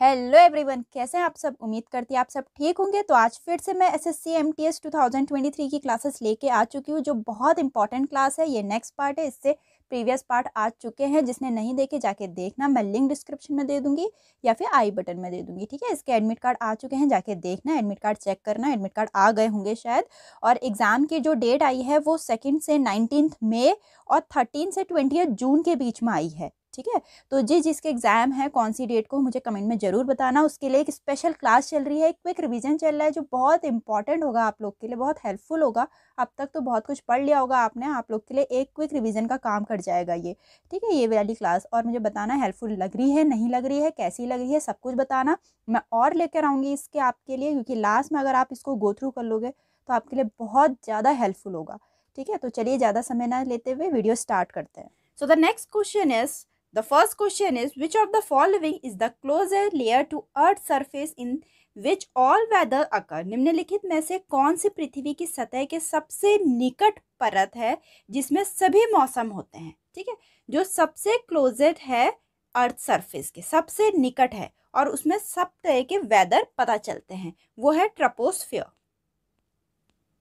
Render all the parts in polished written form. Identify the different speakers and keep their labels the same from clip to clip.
Speaker 1: Hello everyone, कैसे हैं आप सब। उम्मीद करती है आप सब ठीक होंगे। तो आज फिर से मैं एसएससी एमटीएस 2023 की क्लासेस लेके आ चुकी हूँ, जो बहुत इंपॉर्टेंट क्लास है। ये नेक्स्ट पार्ट है, इससे प्रीवियस पार्ट आ चुके हैं। जिसने नहीं देखे जाके देखना, मैं लिंक डिस्क्रिप्शन में दे दूंगी या फिर आई बटन में दे दूंगी। ठीक है, इसके एडमिट कार्ड आ चुके हैं, जाके देखना, एडमिट कार्ड चेक करना। एडमिट कार्ड आ गए होंगे शायद। और एग्जाम की जो डेट आई है वो 2 से 19 मई और 13 से 20 जून के बीच में आई है। ठीक है, तो जिसके एग्जाम है कौन सी डेट को मुझे कमेंट में जरूर बताना। उसके लिए एक स्पेशल क्लास चल रही है, एक क्विक रिवीजन चल रहा है, जो बहुत इंपॉर्टेंट होगा आप लोग के लिए, बहुत हेल्पफुल होगा। अब तक तो बहुत कुछ पढ़ लिया होगा आपने, आप लोग के लिए एक क्विक रिवीजन का काम कर जाएगा ये। ठीक है, ये वाली क्लास। और मुझे बताना हेल्पफुल लग रही है, नहीं लग रही है, कैसी लग रही है, सब कुछ बताना। मैं और लेकर आऊँगी इसके आपके लिए, क्योंकि लास्ट में अगर आप इसको गो थ्रू कर लोगे तो आपके लिए बहुत ज़्यादा हेल्पफुल होगा। ठीक है, तो चलिए ज़्यादा समय ना लेते हुए वीडियो स्टार्ट करते हैं। So the next question is The first question is, which of the following is the closest layer to Earth's surface in which all weather occur? निम्नलिखित में से कौन सी पृथ्वी की सतह के सबसे निकट परत है जिसमें सभी मौसम होते हैं? ठीक है, जो सबसे क्लोजेस्ट है अर्थ सरफेस के, सबसे निकट है और उसमें सब तरह के वेदर पता चलते हैं, वो है ट्रोपोस्फियर।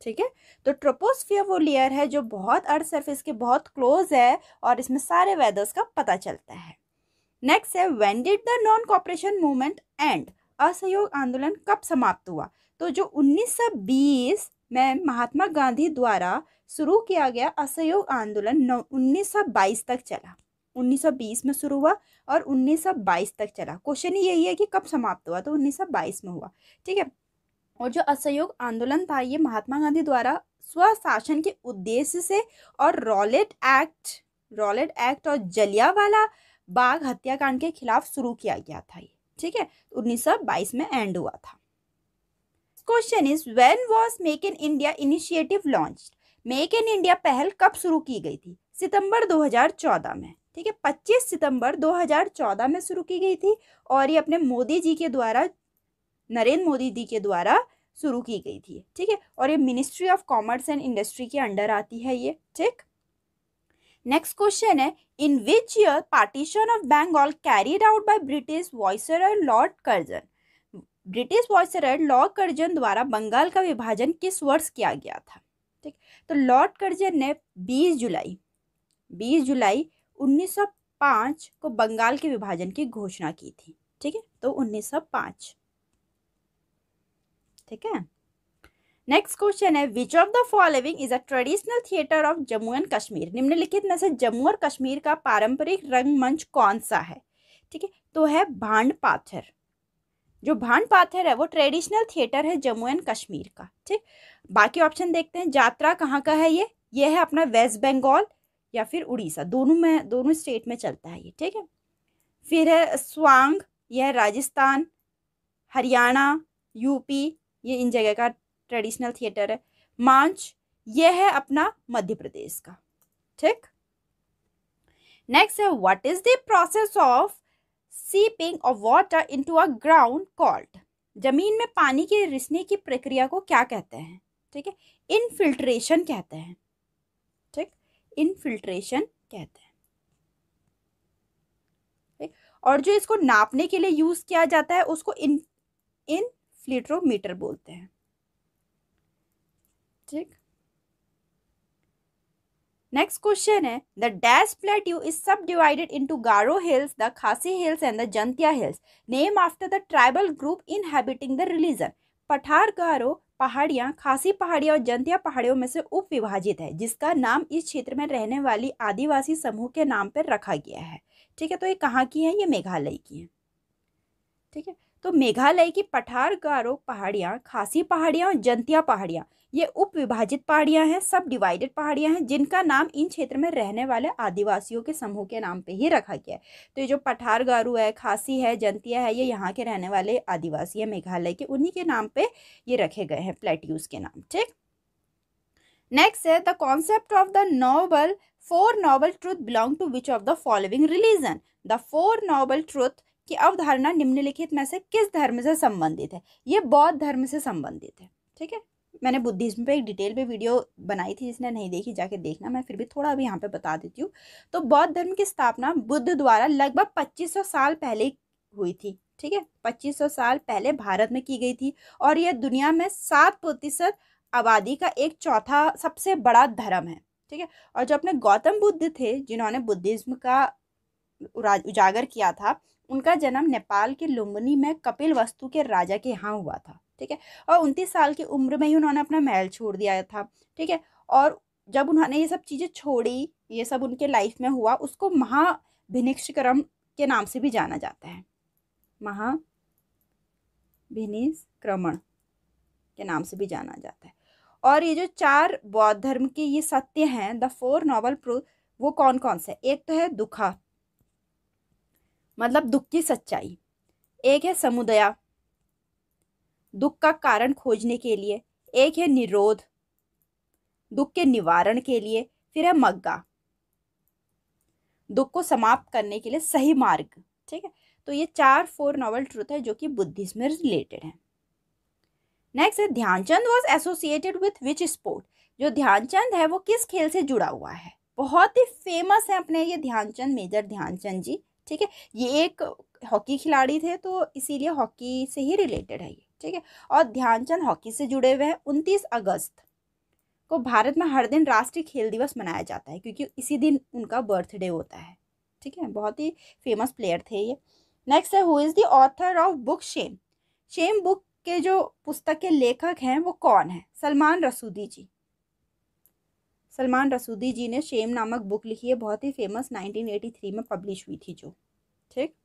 Speaker 1: ठीक है, तो ट्रोपोस्फियर वो लेयर है जो बहुत अर्थ सरफेस के बहुत क्लोज है और इसमें सारे वेदर्स का पता चलता है। नेक्स्ट है, when did the non cooperation movement and? असहयोग आंदोलन कब समाप्त हुआ? तो जो 1920 में महात्मा गांधी द्वारा शुरू किया गया असहयोग आंदोलन 1922 तक चला। 1920 में शुरू हुआ और 1922 तक चला। क्वेश्चन यही है कि कब समाप्त हुआ, तो 1922 में हुआ। ठीक है, और जो असहयोग आंदोलन था ये महात्मा गांधी द्वारा स्वशासन के उद्देश्य से और रॉलेट एक्ट और जलियांवाला बाग हत्याकांड के खिलाफ शुरू किया गया था ये। ठीक है, 1922 में एंड हुआ था। Question is, when was make in India initiative launched? Make in India पहल कब शुरू की गई थी? सितंबर 2014 में। ठीक है, 25 सितंबर 2014 में शुरू की गई थी और ये अपने मोदी जी के द्वारा, नरेंद्र मोदी जी के द्वारा शुरू की गई थी। ठीक है, और ये ministry of commerce and industry के अंडर आती है ये। ठीक, नेक्स्ट क्वेश्चन है, in which year partition of Bengal carried out by British viceroy Lord Curzon? British viceroy Lord Curzon द्वारा बंगाल का विभाजन किस वर्ष किया गया था? ठीक, तो लॉर्ड कर्जन ने 20 जुलाई 1905 को बंगाल के विभाजन की घोषणा की थी। ठीक है, तो 1905। ठीक है, नेक्स्ट क्वेश्चन है, which of the following is a traditional theatre of Jammu and Kashmir? निम्नलिखित में से जम्मू और कश्मीर का पारंपरिक रंगमंच कौन सा है? ठीक है, तो है भांड पाथर। जो भांड पाथर है वो ट्रेडिशनल थिएटर है जम्मू एंड कश्मीर का। ठीक, बाकी ऑप्शन देखते हैं। यात्रा कहाँ का है ये है अपना वेस्ट बंगाल या फिर उड़ीसा, दोनों स्टेट में चलता है ये। ठीक है, फिर है स्वांग, यह है राजस्थान, हरियाणा, यूपी, ये इन जगह का ट्रेडिशनल थिएटर है। मांच, ये है अपना मध्य प्रदेश का। ठीक, नेक्स्ट है, what is the process of seeping of water into a ground called? जमीन में पानी के रिसने की प्रक्रिया को क्या कहते हैं? ठीक है, इनफिल्ट्रेशन कहते हैं। ठीक, इनफिल्ट्रेशन कहते हैं। ठीक, और जो इसको नापने के लिए यूज किया जाता है उसको इनफ्लेटरोमीटर बोलते हैं। ठीक, नेक्स्ट क्वेश्चन है, the dash plateau is subdivided into Garo hills, the Khasi hills and the Jaintia hills, name after the tribal group inhabiting the religion. पठार गारो पहाड़ियाँ खासी पहाड़ियाँ और जंतिया पहाड़ियों में से उप विभाजित है, जिसका नाम इस क्षेत्र में रहने वाली आदिवासी समूह के नाम पर रखा गया है। ठीक है, तो ये कहाँ की है? ये मेघालय की है। ठीक है, तो मेघालय की पठार गारो पहाड़ियाँ, खासी पहाड़ियाँ और जंतिया पहाड़ियाँ ये उप विभाजित पहाड़ियाँ हैं, सब डिवाइडेड पहाड़ियाँ हैं, जिनका नाम इन क्षेत्र में रहने वाले आदिवासियों के समूह के नाम पे ही रखा गया है। तो ये जो पठार गारो है, खासी है, जंतिया है, ये यहाँ के रहने वाले आदिवासी है मेघालय के, उन्हीं के नाम पे ये रखे गए हैं, प्लेट्यूज के नाम। ठीक, नेक्स्ट है, the concept of the 4 noble truth belong to which of the following religion? The 4 noble truth की अवधारणा निम्नलिखित में से किस धर्म से संबंधित है? ये बौद्ध धर्म से संबंधित है। ठीक है, मैंने बुद्धिज्म पे एक डिटेल पे वीडियो बनाई थी, जिसने नहीं देखी जाके देखना, मैं फिर भी थोड़ा अभी यहाँ पे बता देती हूँ। तो बौद्ध धर्म की स्थापना बुद्ध द्वारा लगभग 2500 साल पहले हुई थी। ठीक है, 2500 साल पहले भारत में की गई थी और यह दुनिया में 7% आबादी का एक चौथा सबसे बड़ा धर्म है। ठीक है, और जो अपने गौतम बुद्ध थे जिन्होंने बुद्धिज्म का उजागर किया था, उनका जन्म नेपाल के लुम्बिनी में कपिल वस्तु के राजा के यहाँ हुआ था। ठीक है, और 29 साल की उम्र में ही उन्होंने अपना महल छोड़ दिया था। ठीक है, और जब उन्होंने ये सब चीज़ें छोड़ी, ये सब उनके लाइफ में हुआ, उसको महाभिनिष्क्रमण के नाम से भी जाना जाता है। महाभिनिष्क्रमण के नाम से भी जाना जाता है। और ये जो 4 बौद्ध धर्म के ये सत्य हैं, द 4 नोबल ट्रूथ, वो कौन कौन से? एक तो है दुखा, मतलब दुख की सच्चाई। एक है समुदया, दुख का कारण खोजने के लिए। एक है निरोध, दुख के निवारण के लिए। फिर है मग्गा, दुख को समाप्त करने के लिए सही मार्ग। ठीक है, तो ये 4 नोबल ट्रूथ है जो कि बुद्धिज्म में रिलेटेड है। नेक्स्ट है Dhyanchand was associated with which sport. जो ध्यानचंद है वो किस खेल से जुड़ा हुआ है? बहुत ही फेमस है अपने ये ध्यानचंद, मेजर ध्यानचंद जी। ठीक है, ये एक हॉकी खिलाड़ी थे, तो इसीलिए हॉकी से ही रिलेटेड है ये। ठीक है, और ध्यानचंद हॉकी से जुड़े हुए हैं। 29 अगस्त को भारत में हर दिन राष्ट्रीय खेल दिवस मनाया जाता है क्योंकि इसी दिन उनका बर्थडे होता है। ठीक है, बहुत ही फेमस प्लेयर थे ये। नेक्स्ट है who is the author of book shame. Shame book के जो पुस्तक के लेखक हैं वो कौन है? सलमान रसूदी जी। सलमान रसूदी जी ने शेम नामक बुक लिखी है, बहुत ही फेमस, 1983 में पब्लिश हुई थी जो। ठीक,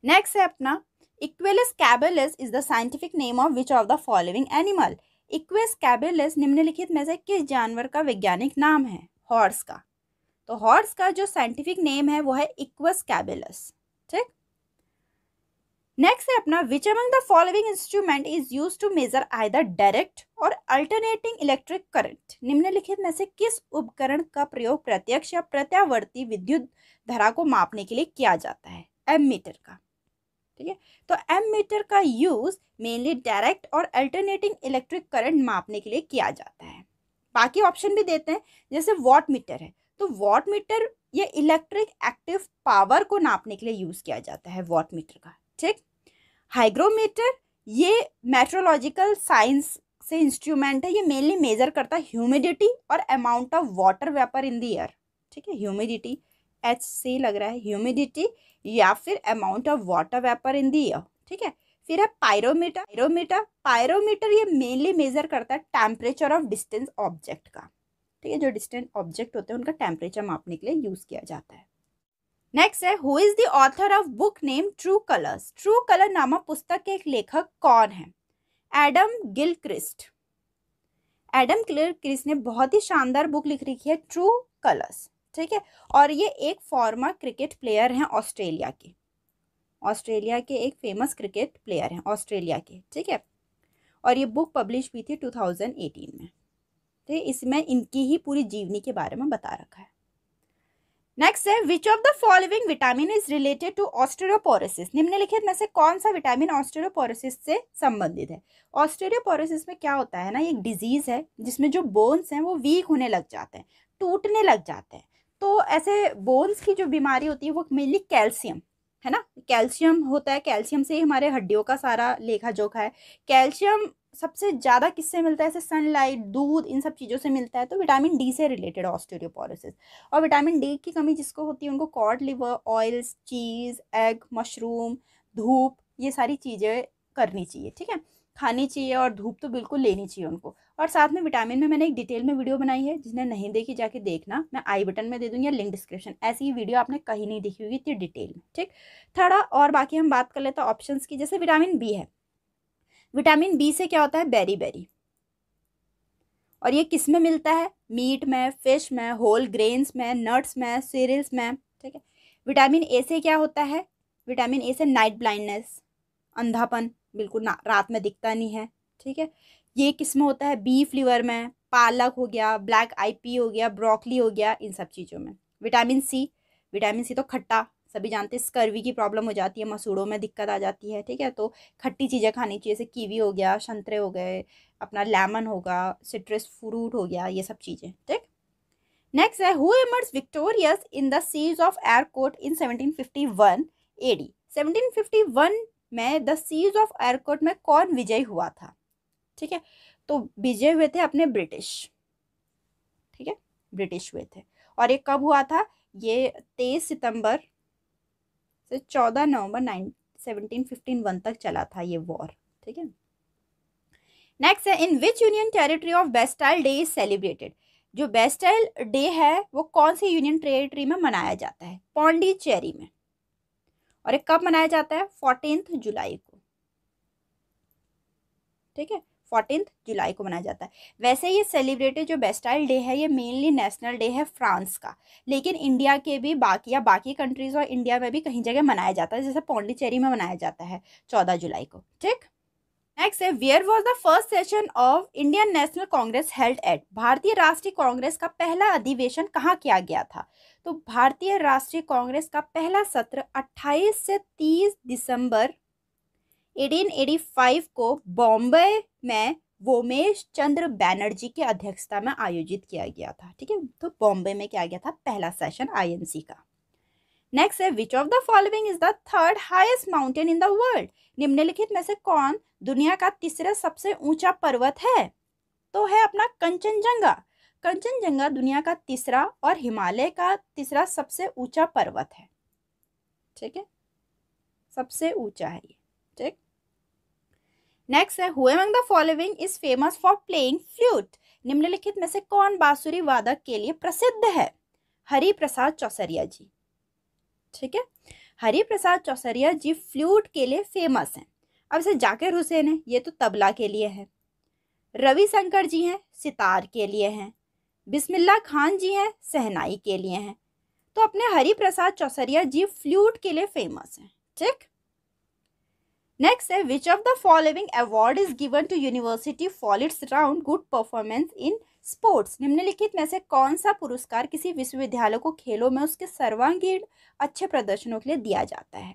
Speaker 1: नेक्स्ट है अपना equus caballus is the scientific name of which of the following animal. Equus caballus निम्नलिखित में से किस जानवर का वैज्ञानिक नाम है? हॉर्स का। तो हॉर्स का जो साइंटिफिक नेम है वो है इक्वेस कैबेलिस। ठीक, नेक्स्ट है अपना which among the following instrument is used to measure either direct or alternating electric current. निम्नलिखित में से किस उपकरण का प्रयोग प्रत्यक्ष या प्रत्यावर्ती विद्युत धारा को मापने के लिए किया जाता है? एमीटर का। ठीक है, तो एमीटर का use mainly direct or alternating electric current मापने के लिए किया जाता है। बाकी ऑप्शन भी देते हैं, जैसे वॉट मीटर है, तो वॉट मीटर ये इलेक्ट्रिक एक्टिव पावर को नापने के लिए यूज किया जाता है वॉट मीटर का। ठीक, हाइग्रोमीटर ये मेट्रोलॉजिकल साइंस से इंस्ट्रूमेंट है, ये मेनली मेजर करता है ह्यूमिडिटी और amount of water vapour in the air. ठीक है, ह्यूमिडिटी एच से लग रहा है, ह्यूमिडिटी या फिर amount of water vapour in the air. ठीक है, फिर है पायरोमीटर। पायरोमीटर ये मेनली मेजर करता है टेम्परेचर ऑफ डिस्टेंस ऑब्जेक्ट का। ठीक है, जो डिस्टेंट ऑब्जेक्ट होते हैं उनका टेम्परेचर मापने के लिए यूज किया जाता है। नेक्स्ट है who is the author of book name true colours. True colour नामक पुस्तक के एक लेखक कौन है? Adam Gilchrist. एडम गिलक्रिस्ट ने बहुत ही शानदार बुक लिख रखी है ट्रू कलर्स। ठीक है, और ये एक फॉर्मर क्रिकेट प्लेयर हैं ऑस्ट्रेलिया के। ऑस्ट्रेलिया के एक फेमस क्रिकेट प्लेयर हैं ऑस्ट्रेलिया के। ठीक है, और ये बुक पब्लिश हुई थी 2018 में। तो इसमें इनकी ही पूरी जीवनी के बारे में बता रखा है। नेक्स्ट है which of the following vitamin is related to osteoporosis. निम्नलिखित में से कौन सा विटामिन ऑस्टियोपोरोसिस से संबंधित है? ऑस्टियोपोरोसिस में क्या होता है ना, ये एक डिजीज है जिसमें जो बोन्स हैं वो वीक होने लग जाते हैं, टूटने लग जाते हैं। तो ऐसे बोन्स की जो बीमारी होती है वो मेनली कैल्शियम है ना, कैल्शियम होता है, कैल्शियम से ही हमारे हड्डियों का सारा लेखा जोखा है। कैल्शियम सबसे ज़्यादा किससे मिलता है? जैसे सनलाइट, दूध, इन सब चीज़ों से मिलता है। तो विटामिन डी से रिलेटेड ऑस्टियोपोरोसिस। और विटामिन डी की कमी जिसको होती है उनको कॉड लिवर, ऑयल्स, चीज़, एग, मशरूम, धूप, ये सारी चीज़ें करनी चाहिए। ठीक है, खानी चाहिए, और धूप तो बिल्कुल लेनी चाहिए उनको। और साथ में विटामिन में मैंने एक डिटेल में वीडियो बनाई है, जिसने नहीं देखी जाके देखना, मैं आई बटन में दे दूँगी या लिंक डिस्क्रिप्शन। ऐसी ही वीडियो आपने कहीं नहीं देखी होगी इतनी डिटेल में। ठीक, थोड़ा और बाकी हम बात कर लेते हैं ऑप्शंस की। जैसे विटामिन बी है, विटामिन बी से क्या होता है? बेरी, और ये किस में मिलता है? मीट में, फिश में, होल ग्रेन्स में, नट्स में, सीरियल्स में। ठीक है, विटामिन ए से क्या होता है? विटामिन ए से नाइट ब्लाइंडनेस, अंधापन, बिल्कुल रात में दिखता नहीं है। ठीक है, ये किस में होता है? बीफ लिवर में, पालक हो गया, ब्लैक आई पी हो गया, ब्रोकली हो गया, इन सब चीज़ों में। विटामिन सी तो खट्टा, सभी जानते हैं स्कर्वी की प्रॉब्लम हो जाती है, मसूड़ों में दिक्कत आ जाती है। ठीक है, तो खट्टी चीज़ें खानी चाहिए, जैसे कीवी हो गया, संतरे हो गए, अपना लेमन होगा, सिट्रस फ्रूट हो गया, ये सब चीज़ें। ठीक, नेक्स्ट है who emerge victorious in the siege of Arcot in 1751 AD। 1751 में द सीज ऑफ एरकोट में कौन विजयी हुआ था? ठीक है, तो विजय हुए थे अपने ब्रिटिश, ठीक है, ब्रिटिश हुए थे। और ये कब हुआ था? ये 23 सितंबर से 14 नवंबर 1751 तक चला था ये वॉर, ठीक है। नेक्स्ट है, in which union territory of Bastille day is celebrated? जो बेस्टाइल डे है वो कौन सी यूनियन टेरिटरी में मनाया जाता है? पौंडीचेरी में। और ये कब मनाया जाता है? 14 जुलाई को, ठीक है, 14 जुलाई को मनाया जाता है। वैसे ये सेलिब्रेटेड जो बेस्टाइल डे है ये मेनली नेशनल डे है फ्रांस का, लेकिन इंडिया के भी बाकी कंट्रीज और इंडिया में भी कहीं जगह मनाया जाता है, जैसे पौंडीचेरी में मनाया जाता है 14 जुलाई को, ठीक। नेक्स्ट है, where was the first session of Indian National Congress held at? भारतीय राष्ट्रीय कांग्रेस का पहला अधिवेशन कहाँ किया गया था? तो भारतीय राष्ट्रीय कांग्रेस का पहला सत्र 28 से 30 दिसंबर 1885 को बॉम्बे में वोमेश चंद्र बैनर्जी की अध्यक्षता में आयोजित किया गया था, ठीक है। तो बॉम्बे में किया गया था पहला सेशन आईएनसी का। नेक्स्ट है, which of the following is the third highest mountain in the world? निम्नलिखित में से कौन दुनिया का तीसरा सबसे ऊंचा पर्वत है? तो है अपना कंचनजंगा। कंचनजंगा दुनिया का तीसरा और हिमालय का तीसरा सबसे ऊंचा पर्वत है, ठीक है, सबसे ऊंचा है ये, ठीक। नेक्स्ट है, who among the following is famous for playing flute? निम्नलिखित में से कौन बांसुरी वादक के लिए प्रसिद्ध है? हरि प्रसाद चौसरिया जी, ठीक है, हरि प्रसाद चौसरिया जी फ्लूट के लिए फेमस हैं। अब जैसे जाकिर हुसैन है, ये तो तबला के लिए है। रविशंकर जी हैं, सितार के लिए हैं। बिस्मिल्लाह खान जी हैं, शहनाई के लिए हैं। तो अपने हरि प्रसाद चौसरिया जी फ्लूट के लिए फेमस हैं, ठीक। नेक्स्ट है, which of the following award is given to university for its round good performance in sports? निम्नलिखित में से कौन सा पुरस्कार किसी विश्वविद्यालय को खेलों में उसके सर्वांगीण अच्छे प्रदर्शनों के लिए दिया जाता है?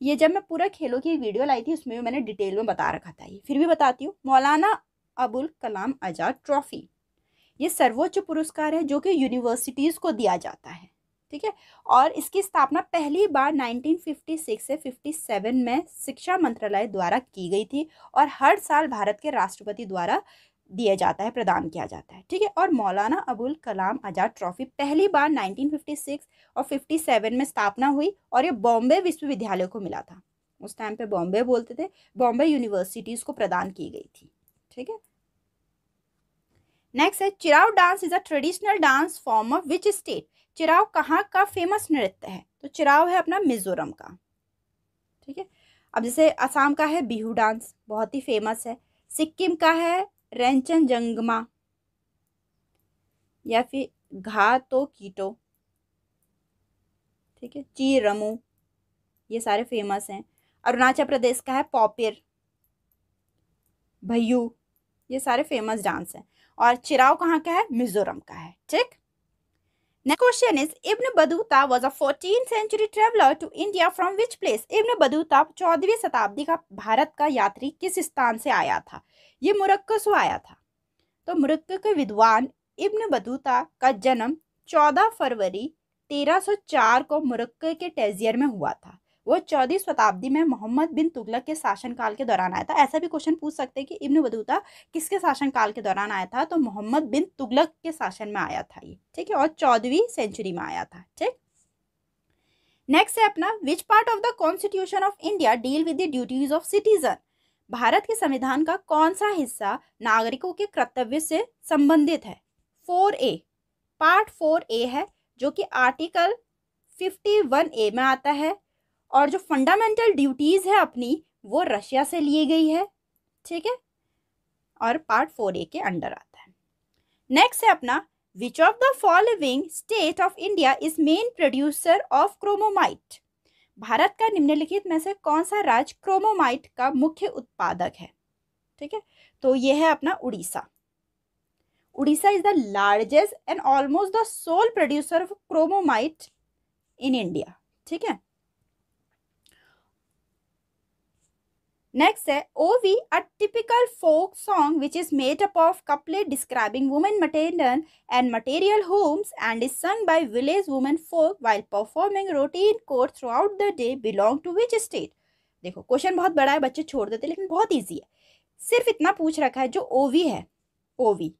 Speaker 1: ये जब मैं पूरा खेलों की वीडियो लाई थी उसमें भी मैंने डिटेल में बता रखा था, ये फिर भी बताती हूँ। मौलाना अबुल कलाम आजाद ट्रॉफी, ये सर्वोच्च पुरस्कार है जो कि यूनिवर्सिटीज को दिया जाता है, ठीक है। और इसकी स्थापना पहली बार 1956 से 57 में शिक्षा मंत्रालय द्वारा की गई थी और हर साल भारत के राष्ट्रपति द्वारा दिया जाता है, प्रदान किया जाता है, ठीक है। और मौलाना अबुल कलाम आजाद ट्रॉफी पहली बार 1956 और 57 में स्थापना हुई और ये बॉम्बे विश्वविद्यालय को मिला था। उस टाइम पे बॉम्बे बोलते थे, बॉम्बे यूनिवर्सिटीज को प्रदान की गई थी, ठीक है। नेक्स्ट है, Cheraw dance is a traditional dance form of which state? Cheraw कहाँ का फेमस नृत्य है? तो चिराव है अपना मिजोरम का, ठीक है। अब जैसे असम का है बिहू डांस, बहुत ही फेमस है। सिक्किम का है रेंचनजंगमा या फिर घा तो कीटो, ठीक है, ची रमू, ये सारे फेमस हैं। अरुणाचल प्रदेश का है पॉपिर, भय्यू, ये सारे फेमस डांस हैं। और चिराव कहाँ का है? मिजोरम का है, ठीक। Next question is, Ibn Battuta was a 14th century traveler to India from which place? Ibn Battuta 14वीं शताब्दी का भारत का यात्री किस स्थान से आया था? ये मोरक्को से आया था। तो मोरक्को के विद्वान इब्न बतूता का जन्म 14 फरवरी 1304 को मोरक्को के टैजियर में हुआ था। वो 14वीं शताब्दी में मोहम्मद बिन तुगलक के शासनकाल के दौरान आया था। ऐसा भी क्वेश्चन पूछ सकते हैं कि इब्न बतूता किसके शासनकाल के दौरान आया था? तो मोहम्मद बिन तुगलक के शासन में आया था ये, ठीक है, और 14वीं सेंचुरी में आया था, ठीक। नेक्स्ट है अपना, which part of the constitution of India deal with the duties of citizen? Bharat के संविधान का कौन सा हिस्सा नागरिकों के कर्तव्य से संबंधित है? 4A, पार्ट 4A है जो कि आर्टिकल 51A में आता है। और जो फंडामेंटल ड्यूटीज है अपनी वो रशिया से ली गई है, ठीक है, और पार्ट 4A के अंडर आता है। नेक्स्ट है अपना, which of the following state of India is main producer of chromite? Bharat का निम्नलिखित में से कौन सा राज्य क्रोमोमाइट का मुख्य उत्पादक है? ठीक है, तो ये है अपना Orissa. Orissa is the largest and almost the sole producer of chromite in India, ठीक है। नेक्स्ट है ovi, a typical folk song which is made up of couplet describing women material and material homes and is सung by village women folk while performing routine chores throughout the day, belong to which state? देखो question बहुत बड़ा है, बच्चे छोड़ देते लेकिन बहुत इजी है। सिर्फ इतना पूछ रखा है, जो ओवी है, ओवी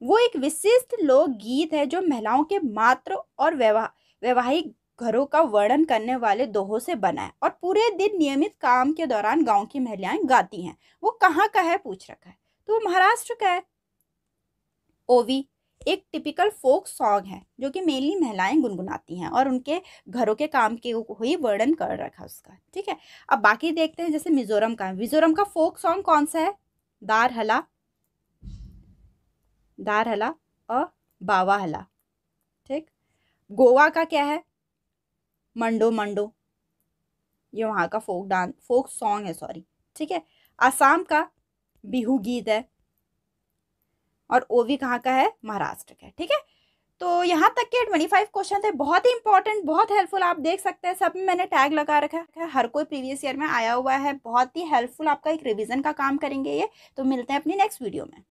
Speaker 1: वो एक विशिष्ट लोकगीत है जो महिलाओं के मात्र और वैवाहिक घरों का वर्णन करने वाले दोहों से बना है और पूरे दिन नियमित काम के दौरान गांव की महिलाएं गाती हैं। वो कहाँ का है पूछ रखा है, तो वो महाराष्ट्र का है। ओवी एक टिपिकल फोक सॉन्ग है जो कि मेनली महिलाएं गुनगुनाती हैं और उनके घरों के काम के ही वर्णन कर रखा है उसका। ठीक है, अब बाकी देखते हैं। जैसे मिजोरम का, मिजोरम का फोक सॉन्ग कौन सा है? दार हला, दार हला और बावा हला। ठीक, गोवा का क्या है? मंडो मंडो, ये वहाँ का फोक सॉन्ग है, सॉरी। ठीक है, आसाम का बिहू गीत है और ओवी कहाँ का है? महाराष्ट्र का है। ठीक है, तो यहाँ तक के 25 क्वेश्चन थे, बहुत ही इंपॉर्टेंट, बहुत हेल्पफुल। आप देख सकते हैं सब में मैंने टैग लगा रखा है, हर कोई प्रीवियस ईयर में आया हुआ है। बहुत ही हेल्पफुल, आपका एक रिवीजन का काम करेंगे ये। तो मिलते हैं अपनी नेक्स्ट वीडियो में।